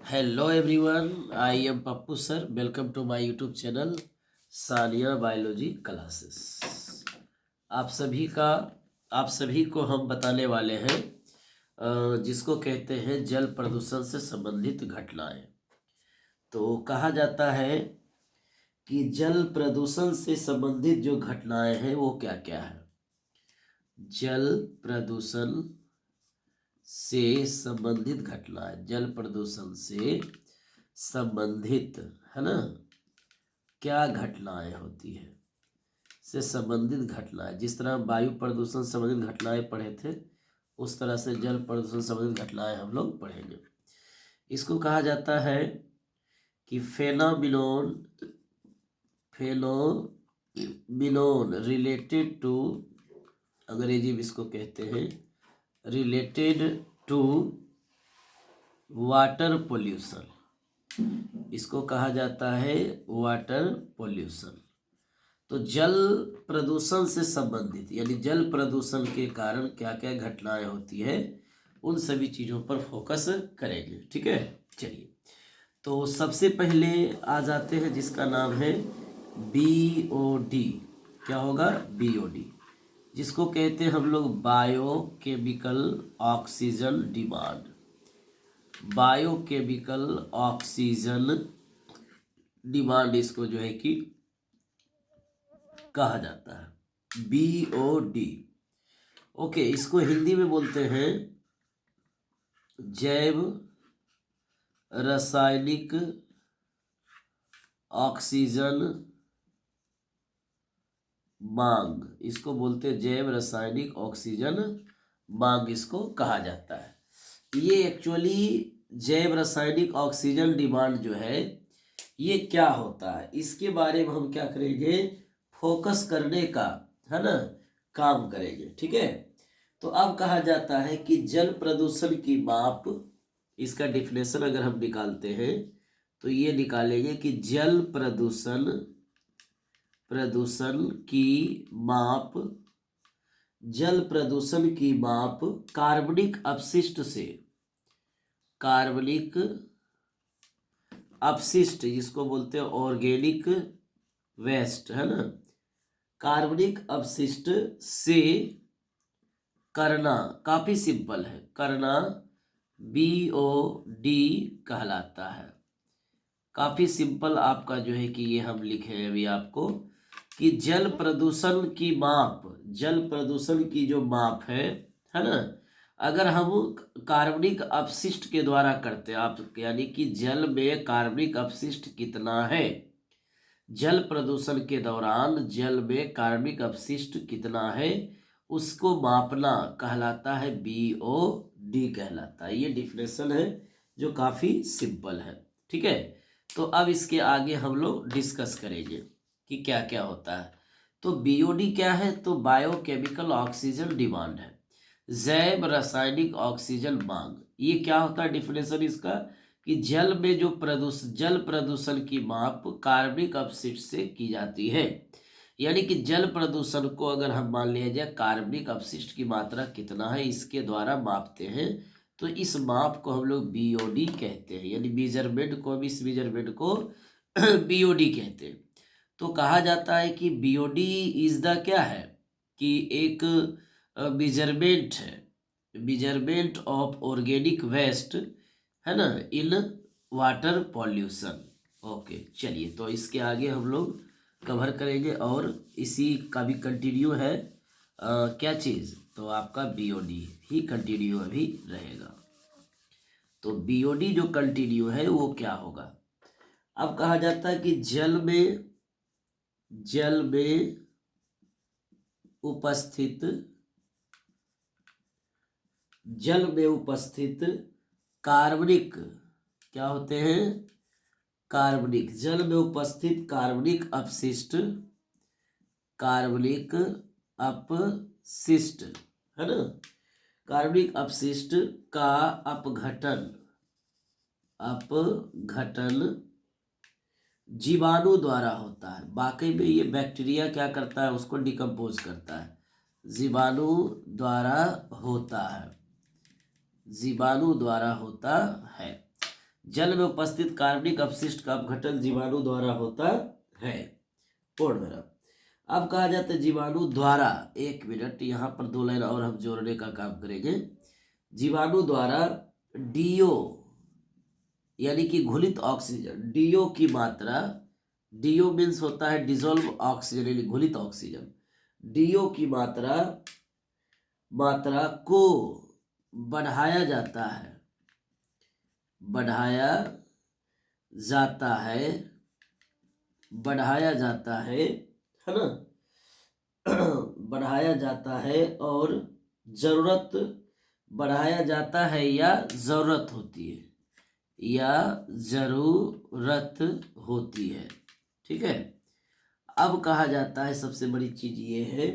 Hello everyone, I am Pappu sir. Welcome to my YouTube channel Sania biology classes. आप सभी का आप सभी को हम बताने वाले हैं जिसको कहते हैं जल प्रदूषण से संबंधित घटनाएं। तो कहा जाता है कि जल प्रदूषण से संबंधित जो घटनाएं हैं वो क्या क्या है। जल प्रदूषण से संबंधित घटनाएं, जल प्रदूषण से संबंधित है ना, क्या घटनाएं होती है से संबंधित घटनाएं। जिस तरह वायु प्रदूषण संबंधित घटनाएं पढ़े थे उस तरह से जल प्रदूषण संबंधित घटनाएं हम लोग पढ़ेंगे। इसको कहा जाता है कि फेनोमिनोन रिलेटेड टू, अंग्रेजी में इसको कहते हैं रिलेटेड टू वाटर पोल्यूशन। इसको कहा जाता है वाटर पोल्यूशन। तो जल प्रदूषण से संबंधित यानी जल प्रदूषण के कारण क्या क्या घटनाएं होती है उन सभी चीज़ों पर फोकस करेंगे। ठीक है, चलिए तो सबसे पहले आ जाते हैं जिसका नाम है BOD। क्या होगा? BOD, जिसको कहते हैं हम लोग biochemical oxygen demand. Biochemical oxygen demand इसको जो है कि कहा जाता है BOD। ओके, इसको हिंदी में बोलते हैं जैव रासायनिक ऑक्सीजन मांग। इसको बोलते हैं जैव रासायनिक ऑक्सीजन मांग, इसको कहा जाता है। ये एक्चुअली जैव रासायनिक ऑक्सीजन डिमांड जो है ये क्या होता है इसके बारे में हम क्या करेंगे, फोकस करने का है ना काम करेंगे। ठीक है, तो अब कहा जाता है कि जल प्रदूषण की माप, इसका डिफिनेशन अगर हम निकालते हैं तो ये निकालेंगे कि जल प्रदूषण की माप, जल प्रदूषण की माप कार्बनिक अपशिष्ट से, कार्बनिक अपशिष्ट जिसको बोलते हैं ऑर्गेनिक वेस्ट है ना, कार्बनिक अपशिष्ट से करना। काफी सिंपल है, करना BOD कहलाता है। काफी सिंपल आपका जो है कि ये हम लिखे हैं अभी आपको कि जल प्रदूषण की माप, जल प्रदूषण की जो माप है ना, अगर हम कार्बनिक अपशिष्ट के द्वारा करते हैं आप, यानी कि जल में कार्बनिक अपशिष्ट कितना है, जल प्रदूषण के दौरान जल में कार्बनिक अपशिष्ट कितना है उसको मापना कहलाता है BOD कहलाता है। ये डिफिनेशन है जो काफी सिंपल है। ठीक है, तो अब इसके आगे हम लोग डिस्कस करेंगे कि क्या क्या होता है। तो BOD क्या है, तो बायोकेमिकल ऑक्सीजन डिमांड है, जैव रासायनिक ऑक्सीजन मांग। ये क्या होता है डिफिनेशन इसका कि जल में जो जल प्रदूषण की माप कार्बनिक अपशिष्ट से की जाती है। यानी कि जल प्रदूषण को अगर हम मान लिया जाए कार्बनिक अपशिष्ट की मात्रा कितना है इसके द्वारा मापते हैं, तो इस माप को हम लोग BOD कहते हैं। यानी मेजरमेंट को, इस मेजरमेंट को BOD कहते हैं। तो कहा जाता है कि BOD इज द क्या है कि एक मेजरमेंट है, मेजरमेंट ऑफ ऑर्गेनिक वेस्ट है ना इन वाटर पॉल्यूशन। ओके, चलिए तो इसके आगे हम लोग कवर करेंगे और इसी का भी कंटिन्यू है क्या चीज़, तो आपका BOD ही कंटिन्यू अभी रहेगा। तो BOD जो कंटिन्यू है वो क्या होगा। अब कहा जाता है कि जल में उपस्थित, जल में उपस्थित कार्बनिक, क्या होते हैं, कार्बनिक, जल में उपस्थित कार्बनिक अपशिष्ट, कार्बनिक अपशिष्ट है ना, कार्बनिक अपशिष्ट का अपघटन जीवाणु द्वारा होता है। वाकई में ये बैक्टीरिया क्या करता है, उसको डिकम्पोज करता है, जीवाणु द्वारा होता है, जीवाणु द्वारा होता है। जल में उपस्थित कार्बनिक अपशिष्ट का अपघटन जीवाणु द्वारा होता है। पूर्ण। अब कहा जाता है जीवाणु द्वारा, 1 मिनट, यहाँ पर 2 लाइन और हम जोड़ने का काम करेंगे। जीवाणु द्वारा डीओ यानी कि घुलित ऑक्सीजन, डीओ की मात्रा, डीओ मीन्स होता है डिजोल्व ऑक्सीजन यानी घुलित ऑक्सीजन, डीओ की मात्रा को बढ़ाया जाता है, बढ़ाया जाता है ना, बढ़ाया जाता है और जरूरत, बढ़ाया जाता है या जरूरत होती है, ठीक है। अब कहा जाता है सबसे बड़ी चीज ये है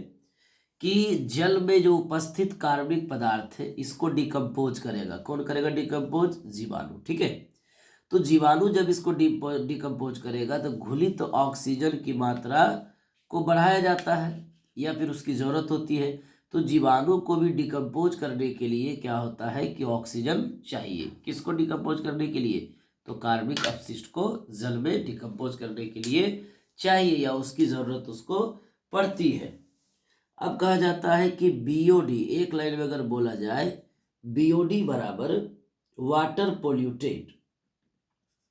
कि जल में जो उपस्थित कार्बनिक पदार्थ है इसको डिकम्पोज करेगा, कौन करेगा डिकम्पोज? जीवाणु, ठीक है। तो जीवाणु जब इसको डिकम्पोज करेगा तो घुलित ऑक्सीजन की मात्रा को बढ़ाया जाता है या फिर उसकी जरूरत होती है। तो जीवाणु को भी डिकम्पोज करने के लिए क्या होता है कि ऑक्सीजन चाहिए। किसको डिकम्पोज करने के लिए? तो कार्बनिक अपशिष्ट को जल में डिकम्पोज करने के लिए चाहिए या उसकी जरूरत उसको पड़ती है। अब कहा जाता है कि बीओडी, एक लाइन में अगर बोला जाए, बीओडी बराबर वाटर पोल्यूटेड,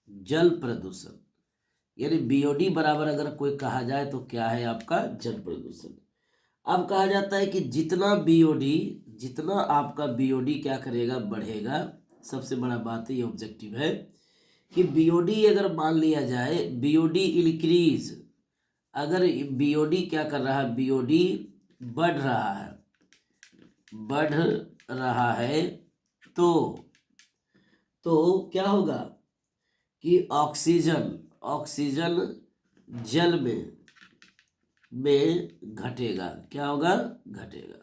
जल प्रदूषण, यानी बीओडी बराबर अगर कोई कहा जाए तो क्या है आपका? जल प्रदूषण। अब कहा जाता है कि जितना आपका बीओडी क्या करेगा? बढ़ेगा। सबसे बड़ा बात है, ये ऑब्जेक्टिव है कि बीओडी अगर मान लिया जाए, बीओडी इंक्रीज, अगर बीओडी क्या कर रहा है? बीओडी बढ़ रहा है तो क्या होगा कि ऑक्सीजन जल में घटेगा। क्या होगा? घटेगा।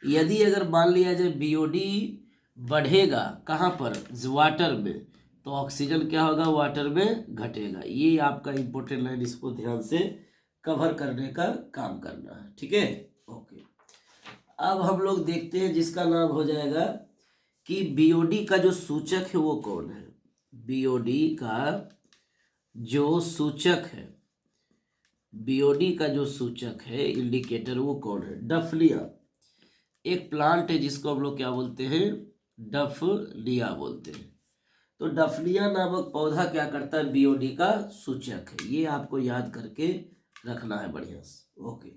यदि अगर मान लिया जाए बीओडी बढ़ेगा कहाँ पर? वाटर में, तो ऑक्सीजन क्या होगा? वाटर में घटेगा। ये आपका इंपॉर्टेंट लाइन, इसको ध्यान से कवर करने का काम करना है, ठीक है। ओके, अब हम लोग देखते हैं जिसका नाम हो जाएगा कि बीओडी का जो सूचक है वो कौन है। बीओडी का जो सूचक है, इंडिकेटर, वो कौन है? डफलिया, एक प्लांट है जिसको हम लोग क्या बोलते हैं? डफलिया बोलते हैं। तो डफलिया नामक पौधा क्या करता है? बीओडी का सूचक है। ये आपको याद करके रखना है बढ़िया से। ओके,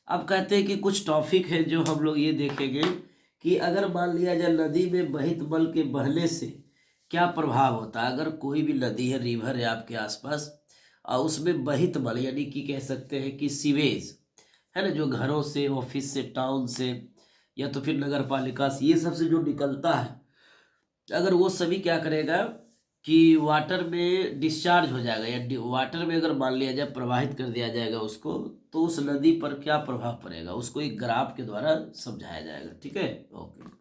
अब कहते हैं कि कुछ टॉपिक है जो हम लोग ये देखेंगे कि अगर मान लिया जाए नदी में बहित मल के बहने से क्या प्रभाव होता है। अगर कोई भी नदी है, रिवर है आपके आसपास और उसमें बहित मल यानी कि कह सकते हैं कि सीवेज है ना, जो घरों से, ऑफिस से, टाउन से या तो फिर नगर पालिका से, ये सब से जो निकलता है, अगर वो सभी क्या करेगा कि वाटर में डिस्चार्ज हो जाएगा या वाटर में अगर मान लिया जाए प्रवाहित कर दिया जाएगा उसको, तो उस नदी पर क्या प्रभाव पड़ेगा उसको एक ग्राफ के द्वारा समझाया जाएगा, ठीक है। ओके,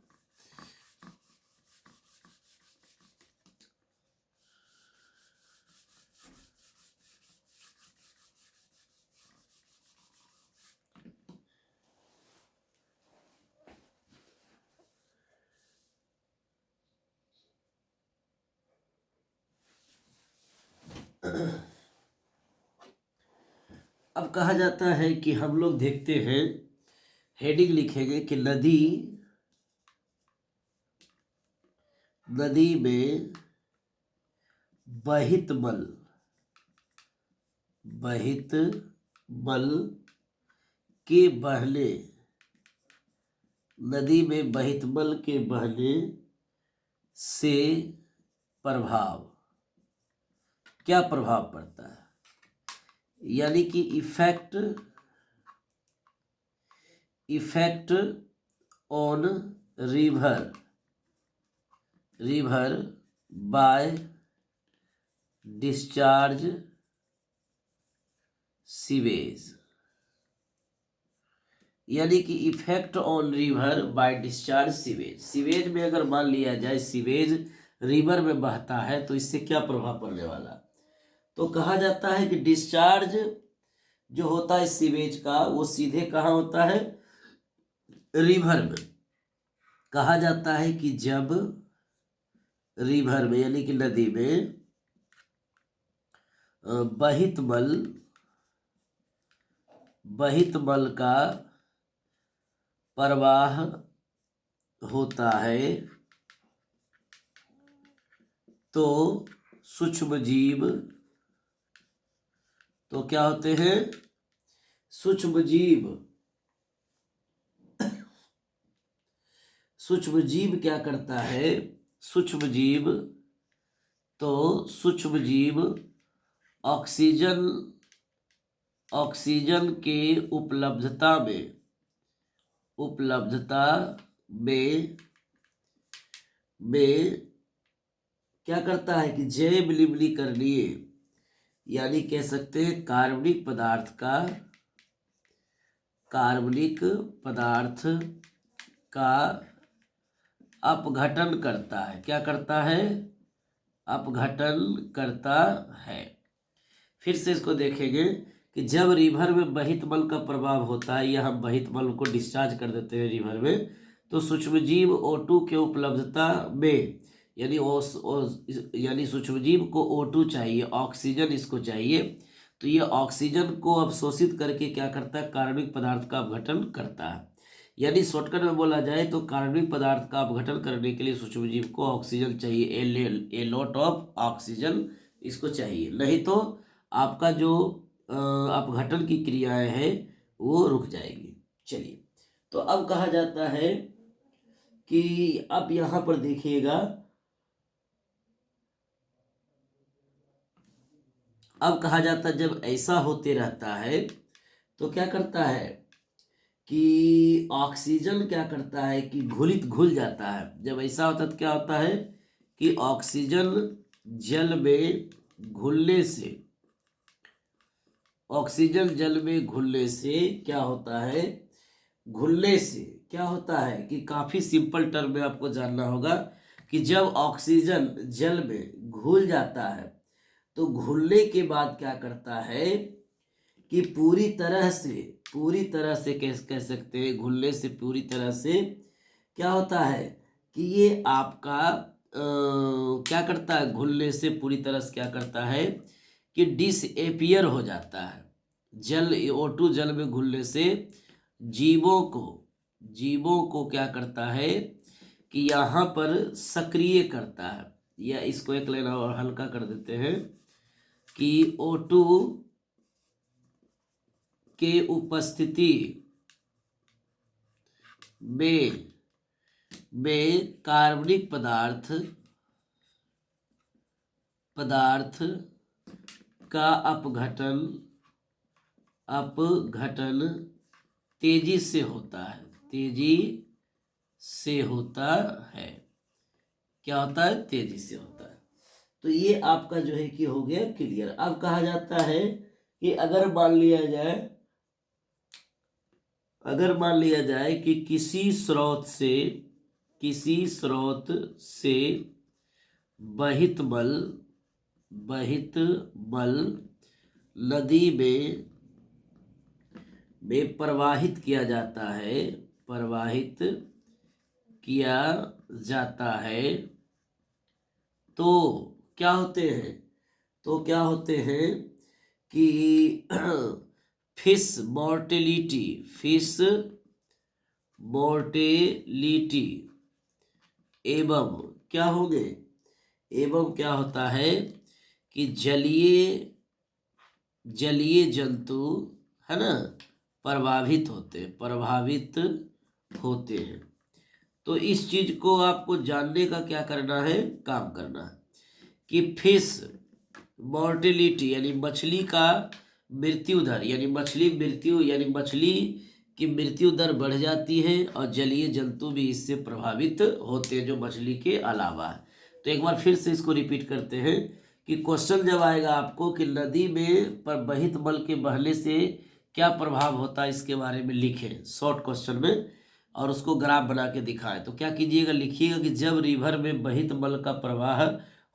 अब कहा जाता है कि हम लोग देखते हैं, हेडिंग लिखेंगे कि नदी में बहित मल के बहने, नदी में बहित मल के बहने से प्रभाव, क्या प्रभाव पड़ता है? यानी कि effect on river by discharge sewage, यानी कि effect on river by discharge sewage. Sewage में अगर मान लिया जाए सीवेज रिवर में बहता है तो इससे क्या प्रभाव पड़ने वाला? तो कहा जाता है कि डिस्चार्ज जो होता है सीवेज का वो सीधे कहाँ होता है? रिवर में। कहा जाता है कि जब रिवर में यानी कि नदी में बहित बल का प्रवाह होता है तो सूक्ष्म जीव तो क्या होते हैं? सूक्ष्म जीव क्या करता है? सूक्ष्म जीव ऑक्सीजन के उपलब्धता में क्या करता है कि जैव लवणीकरणीय यानी कह सकते हैं कार्बनिक पदार्थ का अपघटन करता है। क्या करता है? अपघटन करता है। फिर से इसको देखेंगे कि जब रिवर में बहित मल का प्रभाव होता है या हम बहित मल को डिस्चार्ज कर देते हैं रिवर में, तो सूक्ष्मजीव O2 के उपलब्धता में यानी सूक्ष्मजीव को O2 चाहिए, ऑक्सीजन इसको चाहिए, तो ये ऑक्सीजन को अवशोषित करके क्या करता है? कार्बनिक पदार्थ का अपघटन करता है। यानी शॉर्टकट में बोला जाए तो कार्बनिक पदार्थ का अपघटन करने के लिए सूक्ष्मजीव को ऑक्सीजन चाहिए, ए लॉट ऑफ ऑक्सीजन इसको चाहिए, नहीं तो आपका जो अपघटन की क्रियाएं हैं वो रुक जाएगी। चलिए, तो अब कहा जाता है कि अब यहां पर देखिएगा, अब कहा जाता है जब ऐसा होते रहता है तो क्या करता है कि ऑक्सीजन क्या करता है कि घुल जाता है। जब ऐसा होता है तो क्या होता है कि ऑक्सीजन जल में घुलने से क्या होता है? घुलने से क्या होता है कि काफी सिंपल टर्म में आपको जानना होगा कि जब ऑक्सीजन जल में घुल जाता है तो घुलने के बाद क्या करता है कि पूरी तरह से कह सकते हैं, घुलने से पूरी तरह से क्या होता है कि ये आपका क्या करता है? घुलने से पूरी तरह से क्या करता है कि डिसएपियर हो जाता है। जल O2 जल में घुलने से जीवों को क्या करता है कि यहाँ पर सक्रिय करता है, या इसको एक लाइन और हल्का कर देते हैं कि O2 के उपस्थिति में कार्बनिक पदार्थ का अपघटन तेजी से होता है। क्या होता है? तेजी से होता है। तो ये आपका जो है कि हो गया क्लियर। अब कहा जाता है कि अगर मान लिया जाए कि किसी स्रोत से बहित बल नदी में प्रवाहित किया जाता है तो क्या होते हैं कि फिश मोर्टेलिटी एवं क्या होता है कि जलीय जंतु है ना प्रभावित होते हैं। तो इस चीज को आपको जानने का क्या करना है? काम करना है कि फिश मोर्टेलिटी यानी मछली का मृत्यु दर यानी मछली की मृत्यु दर बढ़ जाती है और जलीय जंतु भी इससे प्रभावित होते हैं जो मछली के अलावा है। तो एक बार फिर से इसको रिपीट करते हैं कि क्वेश्चन जब आएगा आपको कि नदी में बहित मल के बहने से क्या प्रभाव होता है इसके बारे में लिखें शॉर्ट क्वेश्चन में, और उसको ग्राफ बना के दिखाएं। तो क्या कीजिएगा? लिखिएगा कि जब रिवर में बहित मल का प्रवाह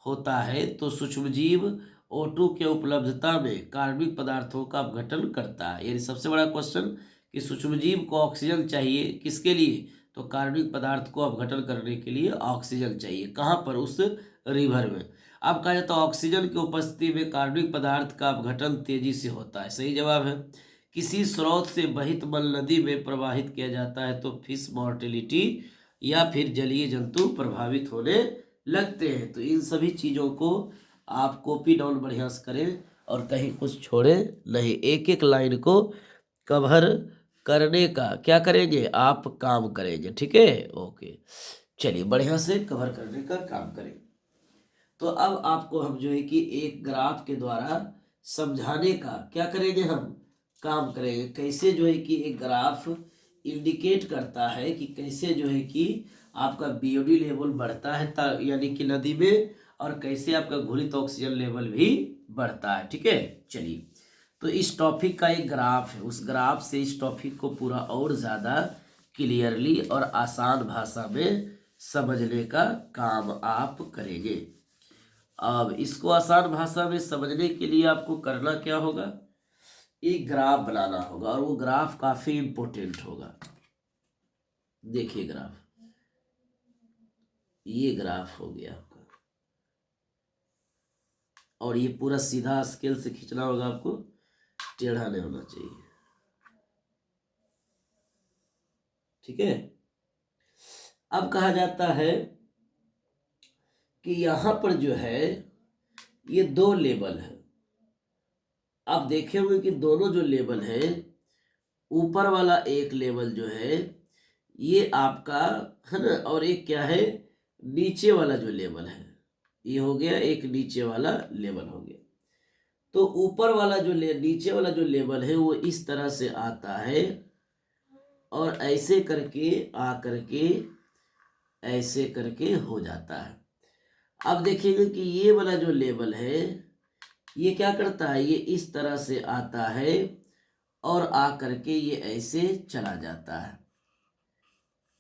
होता है तो सूक्ष्मजीव O2 के उपलब्धता में कार्बनिक पदार्थों का अपघटन करता है। यानी सबसे बड़ा क्वेश्चन कि सूक्ष्मजीव को ऑक्सीजन चाहिए किसके लिए? तो कार्बनिक पदार्थ को अपघटन करने के लिए ऑक्सीजन चाहिए। कहाँ पर? उस रिवर में। अब कहा जाता है ऑक्सीजन की उपस्थिति में कार्बनिक पदार्थ का अपघटन तेजी से होता है। सही जवाब है। किसी स्रोत से बहित मल नदी में प्रवाहित किया जाता है तो फिश मॉर्टेलिटी या फिर जलीय जंतु प्रभावित होने लगते हैं। तो इन सभी चीज़ों को आप कॉपी डाउन बढ़िया से करें और कहीं कुछ छोड़े नहीं। एक एक लाइन को कवर करने का क्या करेंगे आप? काम करेंगे। ठीक है, ओके। चलिए बढ़िया से कवर करने का काम करें। तो अब आपको हम जो है कि एक ग्राफ के द्वारा समझाने का क्या करेंगे? हम काम करेंगे। कैसे जो है कि एक ग्राफ इंडिकेट करता है कि कैसे जो है कि आपका बीओडी लेवल बढ़ता है यानी कि नदी में, और कैसे आपका घुलित ऑक्सीजन लेवल भी बढ़ता है। ठीक है, चलिए। तो इस टॉपिक का एक ग्राफ है, उस ग्राफ से इस टॉपिक को पूरा और ज़्यादा क्लियरली और आसान भाषा में समझने का काम आप करेंगे। अब इसको आसान भाषा में समझने के लिए आपको करना क्या होगा? एक ग्राफ बनाना होगा, और वो ग्राफ काफ़ी इम्पोर्टेंट होगा। देखिए ग्राफ, ये ग्राफ हो गया आपका, और ये पूरा सीधा स्केल से खींचना होगा आपको, टेढ़ा नहीं होना चाहिए। ठीक है। अब कहा जाता है कि यहां पर जो है ये दो लेवल है। आप देखे हुए कि दोनों जो लेवल है, ऊपर वाला एक लेवल जो है ये आपका है ना, और एक क्या है, नीचे वाला जो लेवल है, ये हो गया एक नीचे वाला लेवल हो गया। तो ऊपर वाला जो नीचे वाला जो लेवल है वो इस तरह से आता है, और ऐसे करके आ करके ऐसे करके हो जाता है। अब देखिएगा कि ये वाला जो लेवल है ये क्या करता है, ये इस तरह से आता है और आ करके ये ऐसे चला जाता है।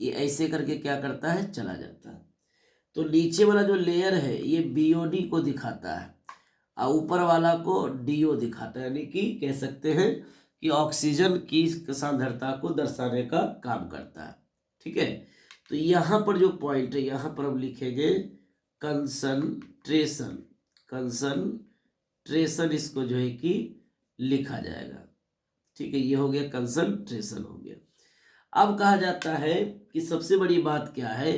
ये ऐसे करके क्या करता है, चला जाता है। तो नीचे वाला जो लेयर है ये बीओडी को दिखाता है, और ऊपर वाला को डीओ दिखाता है, यानी कि कह सकते हैं कि ऑक्सीजन की सांद्रता को दर्शाने का काम करता है। ठीक है। तो यहाँ पर जो पॉइंट है, यहाँ पर हम लिखेंगे कंसंट्रेशन। कंसंट्रेशन इसको जो है कि लिखा जाएगा। ठीक है, ये हो गया कंसंट्रेशन हो गया। अब कहा जाता है कि सबसे बड़ी बात क्या है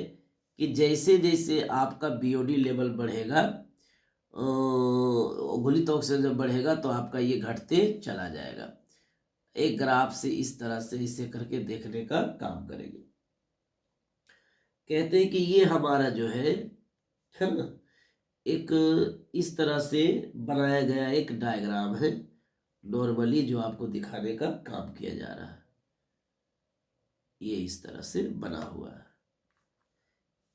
कि जैसे जैसे आपका बीओडी लेवल बढ़ेगा, घुलित ऑक्सीजन जब बढ़ेगा तो आपका ये घटते चला जाएगा। एक ग्राफ से इस तरह से इसे करके देखने का काम करेंगे। कहते हैं कि ये हमारा जो है ना, एक इस तरह से बनाया गया एक डायग्राम है, नॉर्मली जो आपको दिखाने का काम किया जा रहा है। ये इस तरह से बना हुआ है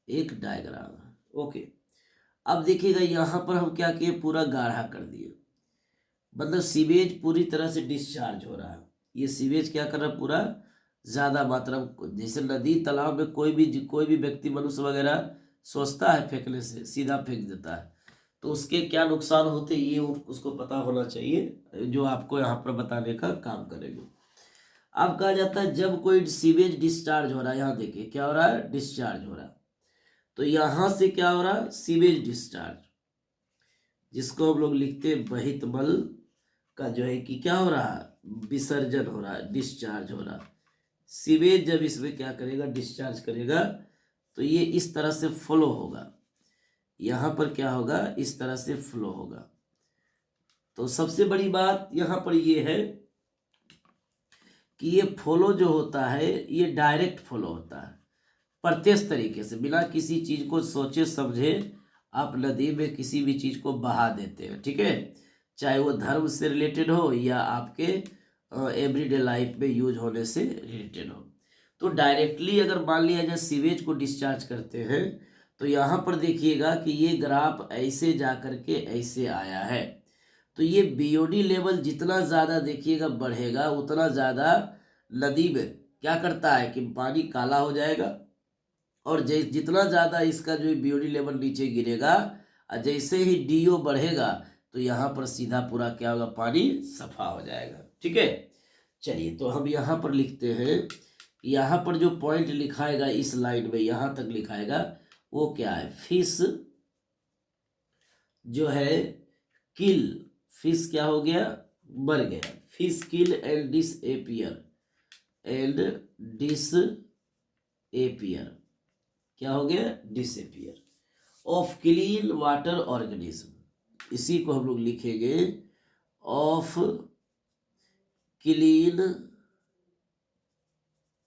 एक डायग्राम है। ओके। अब देखिएगा यहाँ पर हम क्या किए, पूरा गाढ़ा कर दिए, मतलब सीवेज पूरी तरह से डिस्चार्ज हो रहा है। ये सीवेज क्या कर रहा है, पूरा ज़्यादा मात्रा में, जैसे नदी तालाब में कोई भी व्यक्ति, मनुष्य वगैरह सोचता है फेंकने से, सीधा फेंक देता है, तो उसके क्या नुकसान होते हैं ये उसको पता होना चाहिए, जो आपको यहाँ पर बताने का काम करेंगे। अब कहा जाता है जब कोई सीवेज डिस्चार्ज हो रहा है, यहाँ देखिए क्या हो रहा है, डिस्चार्ज हो रहा है, तो यहाँ से क्या हो रहा है, सीवेज डिस्चार्ज, जिसको हम लोग लिखते हैं बहित मल का जो है कि क्या हो रहा है, विसर्जन हो रहा है, डिस्चार्ज हो रहा है। सीवेज जब इसमें क्या करेगा, डिस्चार्ज करेगा, तो ये इस तरह से फ्लो होगा, यहाँ पर क्या होगा, इस तरह से फ्लो होगा। तो सबसे बड़ी बात यहाँ पर ये है कि ये फ्लो जो होता है ये डायरेक्ट फ्लो होता है, प्रत्यक्ष तरीके से, बिना किसी चीज़ को सोचे समझे आप नदी में किसी भी चीज़ को बहा देते हैं। ठीक है, चाहे वो धर्म से रिलेटेड हो या आपके एवरीडे लाइफ में यूज होने से रिलेटेड हो। तो डायरेक्टली अगर मान लिया जाए सीवेज को डिस्चार्ज करते हैं, तो यहाँ पर देखिएगा कि ये ग्राफ ऐसे जा करके ऐसे आया है। तो ये बीओडी लेवल जितना ज़्यादा देखिएगा बढ़ेगा, उतना ज़्यादा नदी में क्या करता है कि पानी काला हो जाएगा, और जितना ज़्यादा इसका जो बीओडी लेवल नीचे गिरेगा, और जैसे ही डीओ बढ़ेगा तो यहाँ पर सीधा पूरा क्या होगा, पानी सफा हो जाएगा। ठीक है, चलिए तो हम यहाँ पर लिखते हैं यहाँ पर जो पॉइंट लिखाएगा इस लाइन में यहाँ तक लिखाएगा वो क्या है, फिश जो है किल, फिश क्या हो गया, मर गया, fish kill and disappear, and disappear, क्या हो गया, disappear of clean water organism, इसी को हम लोग लिखेंगे ऑफ क्लीन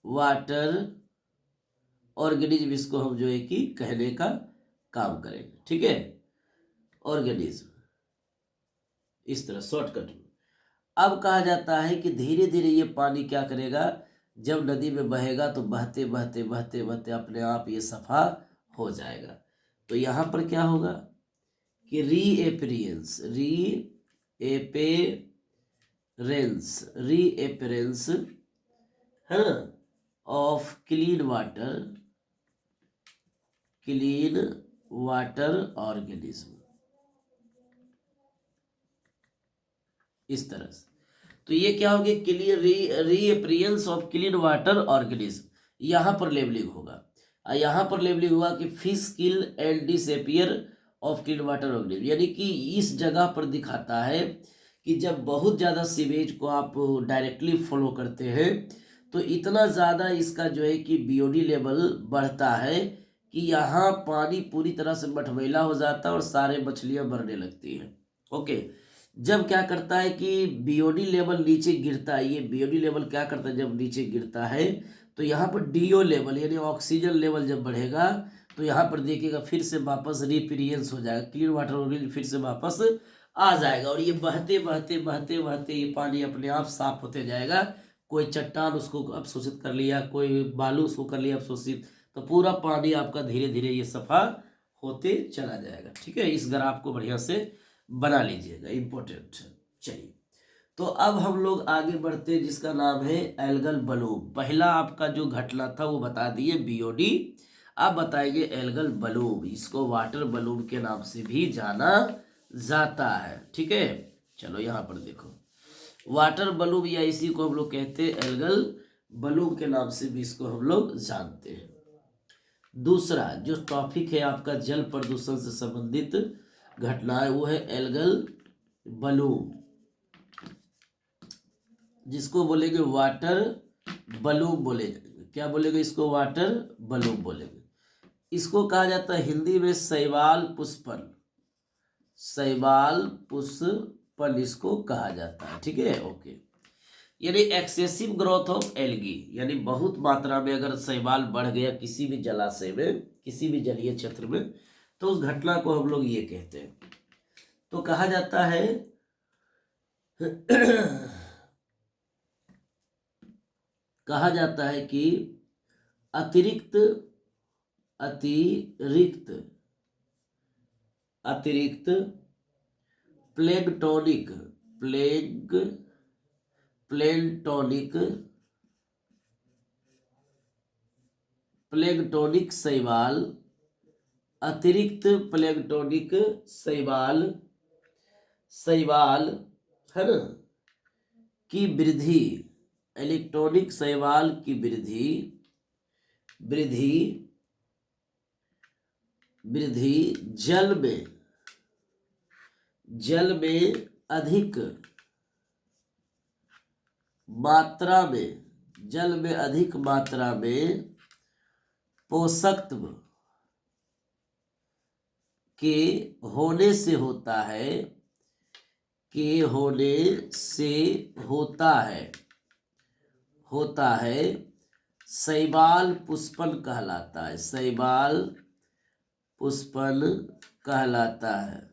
वाटर ऑर्गेनिज्म, इसको हम जो है कि कहने का काम करेंगे, ठीक है, ऑर्गेनिज्म, इस तरह शॉर्टकट में। अब कहा जाता है कि धीरे धीरे ये पानी क्या करेगा, जब नदी में बहेगा तो बहते बहते बहते बहते अपने आप ये सफा हो जाएगा। तो यहाँ पर क्या होगा कि रीएपरेंस है ऑफ क्लीन वाटर ऑर्गेनिज्म, इस तरह से। तो ये क्या होगी, clean reappearance of clean water organism, यहाँ पर लेबलिंग होगा, यहाँ पर लेबलिंग हुआ कि fish kill and disappear of clean water organism, यानी कि इस जगह पर दिखाता है कि जब बहुत ज़्यादा सीवेज को आप डायरेक्टली फॉलो करते हैं तो इतना ज़्यादा इसका जो है कि बीओडी लेवल बढ़ता है कि यहाँ पानी पूरी तरह से मटमैला हो जाता है और सारे मछलियाँ मरने लगती हैं। ओके, जब क्या करता है कि बीओडी लेवल नीचे गिरता है, ये बीओडी लेवल क्या करता है, जब नीचे गिरता है तो यहाँ पर डीओ लेवल यानी ऑक्सीजन लेवल जब बढ़ेगा तो यहाँ पर देखिएगा फिर से वापस रिपीरियंस हो जाएगा, क्लीन वाटर ऑर्गेनिज्म फिर से वापस आ जाएगा और ये बहते बहते बहते बहते ये पानी अपने आप साफ होते जाएगा। कोई चट्टान उसको अवशोषित कर लिया, कोई बालू उसको कर लिया अवशोषित, तो पूरा पानी आपका धीरे धीरे ये सफा होते चला जाएगा। ठीक है, इस ग्राफ को बढ़िया से बना लीजिएगा, इंपॉर्टेंट। चलिए, तो अब हम लोग आगे बढ़ते हैं जिसका नाम है एल्गल बलूम। पहला आपका जो घटना था वो बता दिए बीओडी, अब बताएंगे एल्गल बलूम, इसको वाटर बलूम के नाम से भी जाना जाता है। ठीक है, चलो यहाँ पर देखो, वाटर बलूम या इसी को हम लोग कहते हैं एल्गल बलूम के नाम से भी इसको हम लोग जानते हैं। दूसरा जो टॉपिक है आपका जल प्रदूषण से संबंधित घटना है वो है एल्गल बलूम, जिसको बोलेंगे वाटर बलूम बोलेंगे। क्या बोलेंगे इसको, वाटर बलूम बोलेंगे। इसको कहा जाता है हिंदी में शैवाल पुष्पन, शैवाल पुष्पन इसको कहा जाता है। ठीक है, ओके, यानी एक्सेसिव ग्रोथ ऑफ एल्गी, यानी बहुत मात्रा में अगर शैवाल बढ़ गया किसी भी जलाशय में, किसी भी जलीय क्षेत्र में, तो उस घटना को हम लोग ये कहते हैं। तो कहा जाता है कहा जाता है कि अतिरिक्त प्लेंटोनिक शैवाल, अतिरिक्त प्लेंटोनिक शैवाल है ना की वृद्धि, इलेक्ट्रॉनिक शैवाल की वृद्धि जल में अधिक मात्रा में पोषक तत्व के होने से होता है शैवाल पुष्पन कहलाता है, शैवाल पुष्पन कहलाता है।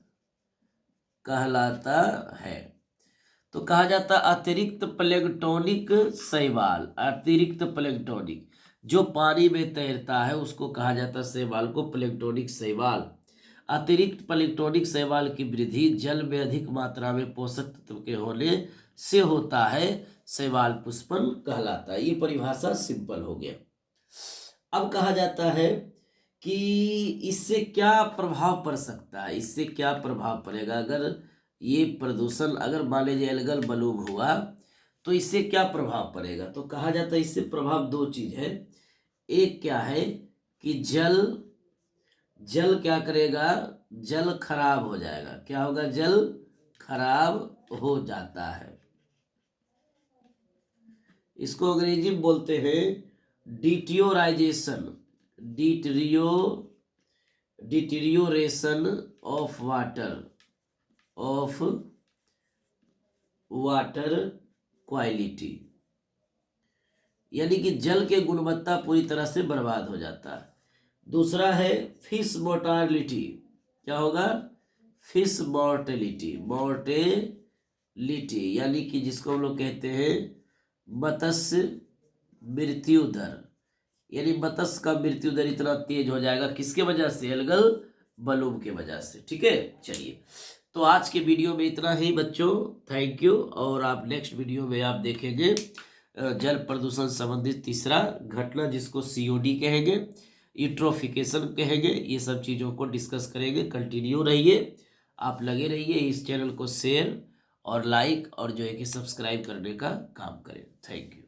तो कहा जाता अतिरिक्त प्लैंक्टोनिक शैवाल, अतिरिक्त प्लैंक्टोनिक जो पानी में तैरता है उसको कहा जाता है शैवाल को प्लैंक्टोनिक शैवाल। अतिरिक्त प्लैंक्टोनिक शैवाल की वृद्धि जल में अधिक मात्रा में पोषक तत्व के होने से होता है, शैवाल पुष्पन कहलाता है। ये परिभाषा सिंपल हो गया। अब कहा जाता है कि इससे क्या प्रभाव पड़ सकता है, इससे क्या प्रभाव पड़ेगा अगर ये प्रदूषण, अगर मान लीजिए एल्गल बलूम हुआ तो इससे क्या प्रभाव पड़ेगा? तो कहा जाता है इससे प्रभाव दो चीज है। एक क्या है कि जल क्या करेगा, जल खराब हो जाएगा। क्या होगा? जल खराब हो जाता है। इसको अंग्रेजी में बोलते हैं डिटियोराइजेशन, डिटीरियोरेशन ऑफ वाटर क्वालिटी, यानी कि जल के गुणवत्ता पूरी तरह से बर्बाद हो जाता है। दूसरा है फिश मोर्टालिटी। क्या होगा? फिश मोर्टेलिटी, यानी कि जिसको हम लोग कहते हैं मत्स्य मृत्यु दर, यानी मत्स्य का मृत्यु दर इतना तेज हो जाएगा। किसके वजह से? एल्गल बलूम के वजह से। ठीक है, चलिए तो आज के वीडियो में इतना ही बच्चों, थैंक यू। और आप नेक्स्ट वीडियो में आप देखेंगे जल प्रदूषण संबंधित तीसरा घटना, जिसको सीओडी कहेंगे, यूट्रोफिकेशन कहेंगे। ये सब चीज़ों को डिस्कस करेंगे। कंटिन्यू रहिए, आप लगे रहिए। इस चैनल को शेयर और लाइक और जो है कि सब्सक्राइब करने का काम करें। Thank you.